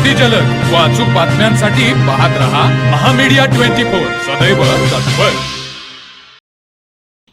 अति जलद व अचूक बातम्यांसाठी पाहत रहा महामीडिया 24 सदैव तत्पर।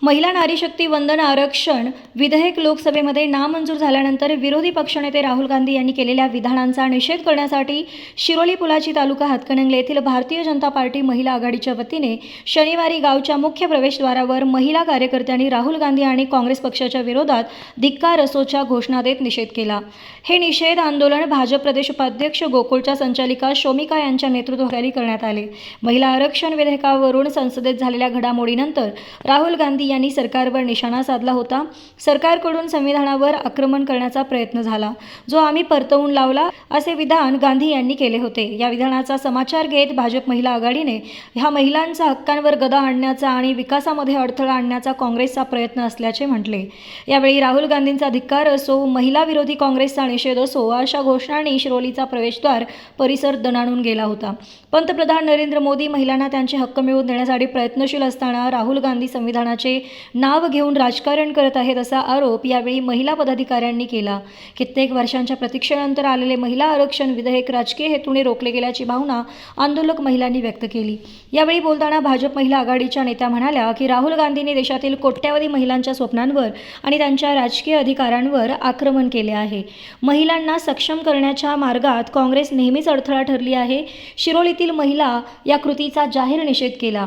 महिला नारी शक्ती वंदन आरक्षण विधेयक लोकसभेमध्ये नामंजूर झाल्यानंतर विरोधी पक्षनेते राहुल गांधी यांनी केलेल्या विधानांचा निषेध करण्यासाठी शिरोली पुलाची तालुका हातकणंगले येथील भारतीय जनता पार्टी महिला आघाडीच्या वतीने शनिवारी गावच्या मुख्य प्रवेशद्वारावर महिला कार्यकर्त्यांनी राहुल गांधी आणि काँग्रेस पक्षाच्या विरोधात धिक्कार असोच्या घोषणा देत निषेध केला। हे निषेध आंदोलन भाजप प्रदेश उपाध्यक्ष गोकुळच्या संचालिका शोमिका यांच्या नेतृत्वाखाली करण्यात आले। महिला आरक्षण विधेयकावरून संसदेत झालेल्या घडामोडीनंतर राहुल गांधी यांनी सरकारवर निशाणा साधला होता। सरकारकडून संविधानावर आक्रमण करण्याचा प्रयत्न झाला, जो आम्ही परतवून लावला, असे विधान गांधी यांनी केले होते। या विधानाचा समाचार घेत भाजप महिला आघाडीने ह्या महिलांच्या हक्कांवर गदा आणण्याचा आणि विकासामध्ये अडथळा आणण्याचा काँग्रेसचा प्रयत्न असल्याचे म्हटले। यावेळी राहुल गांधींचा धिक्कार असो, महिला विरोधी काँग्रेसचा निषेध असो, अशा घोषणांनी शिरोलीचा प्रवेशद्वार परिसर दणाणून गेला होता। पंतप्रधान नरेंद्र मोदी महिलांना त्यांचे हक्क मिळवून देण्यासाठी प्रयत्नशील असताना राहुल गांधी संविधानाचे नाव घेऊन राजकारण करत आहेत, असा आरोप यावेळी महिला पदाधिकाऱ्यांनी केला। कित्येक वर्षांच्या प्रतीक्षेनंतर आलेले महिला आरक्षण विधेयक राजकीय हेतूने रोखले गेल्याची भावना आंदोलक महिलांनी व्यक्त केली। यावेळी बोलताना भाजप महिला आघाडीच्या नेत्या म्हणाल्या की राहुल गांधींनी देशातील कोट्यावधी महिलांच्या स्वप्नांवर आणि त्यांच्या राजकीय अधिकारांवर आक्रमण केले आहे। महिलांना सक्षम करण्याच्या मार्गात काँग्रेस नेहमीच अडथळा ठरली आहे। शिरोलीतील महिला या कृतीचा जाहीर निषेध केला।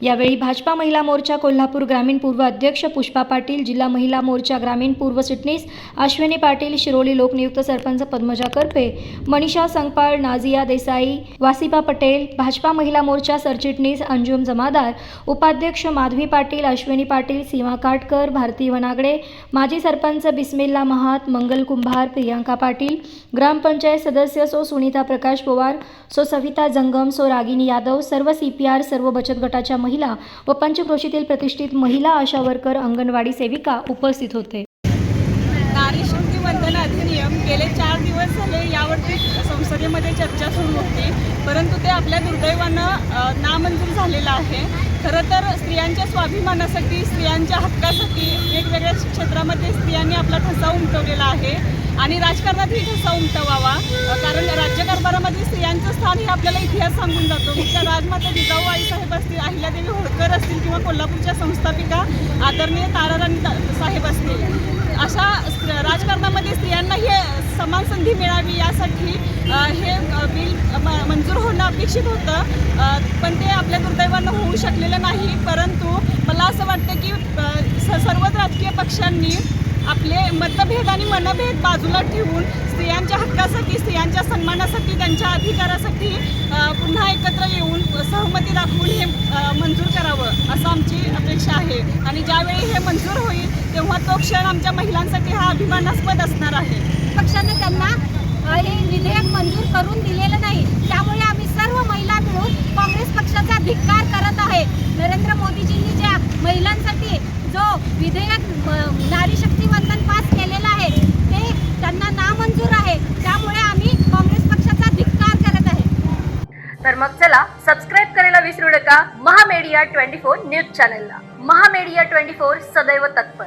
यावेळी भाजपा महिला मोर्चा कोल्हापूर ग्रामीण पूर्व अध्यक्ष पुष्पा पाटील, जिल्हा महिला मोर्चा ग्रामीण पूर्व चिटणीस अश्विनी पाटील, शिरोली लोकनियुक्त सरपंच पद्मजा करपे, मनीषा संगपाळ, नाझिया देसाई, वासिबा पटेल, भाजपा महिला मोर्चा सरचिटणीस अंजुम जमादार, उपाध्यक्ष माधवी पाटील, अश्विनी पाटील, सीमा काटकर, भारती वनागडे, माजी सरपंच बिस्मिल्ला महात, मंगल कुंभार, प्रियांका पाटील, ग्रामपंचायत सदस्य सो सुनीता प्रकाश पवार, सो सविता जंगम, सो रागिनी यादव, सर्व CPR, सर्व बचत गटाच्या महिला व पंचक्रोशीतील प्रतिष्ठित महिला आशा वर्कर, अंगणवाडी सेविका उपस्थित होते। नारी शक्ती वंदन अधिनियम गेले 4 दिवस झाले यावरती संसदेमध्ये चर्चा सुरू होती, परंतु ते आपल्या दुर्दैवानं नामंजूर झालेलं आहे। खरं तर स्त्रियांच्या स्वाभिमानासाठी, स्त्रियांच्या हक्कासाठी वेगवेगळ्या क्षेत्रामध्ये स्त्रियांनी आपला ठसा उमटवलेला आहे आणि राजकारणातही ठसा उमटवावा, कारण राज्यकारभारामध्ये स्त्रियांचं स्थान हे आपल्याला इतिहास सांगून जातो। मग त्या राजमाता जिजाऊ आईसाहेब असतील, अहिल्यादेवी होळकर असतील किंवा कोल्हापूरच्या संस्थापिका आदरणीय ताराराणी साहेब असतील, अशा राजकारणामध्ये स्त्रियांना हे समान संधी मिळावी यासाठी हे बिल मंजूर होणं अपेक्षित होतं, पण ते आपल्या दुर्दैवानं होऊ शकलेलं नाही। परंतु मला असं वाटतं की सर्वच राजकीय पक्षांनी आपले मतभेद आणि मनभेद बाजूला ठेवून स्त्रियांच्या हक्कासाठी, स्त्रियांच्या सन्मानासाठी, त्यांच्या अधिकारासाठी पुन्हा एकत्र येऊन सहमती दाखवून हे मंजूर करावं असं आमची अपेक्षा आहे। आणि ज्यावेळी हे मंजूर होईल तेव्हा तो क्षण आमच्या महिलांसाठी हा अभिमानास्पद असणार आहे। पक्षाने त्यांना हे विधेयक मंजूर करून दिलेलं नाही, त्यामुळे आम्ही सर्व महिला मिळून काँग्रेस पक्षाचा धिक्कार करत आहे। नरेंद्र मोदीजींनी ज्या महिलांसाठी जो विधेयक नारी शक्ती वंदन पास केलेला आहे ते त्यांना नामंजूर आहे, त्यामुळे आम्ही काँग्रेस पक्षाचा धिक्कार करत आहे। तर मग चला सबस्क्राईब करायला विसरू नका महामीडिया 24 न्यूज चॅनलला। महामीडिया 24 सदैव तत्पर।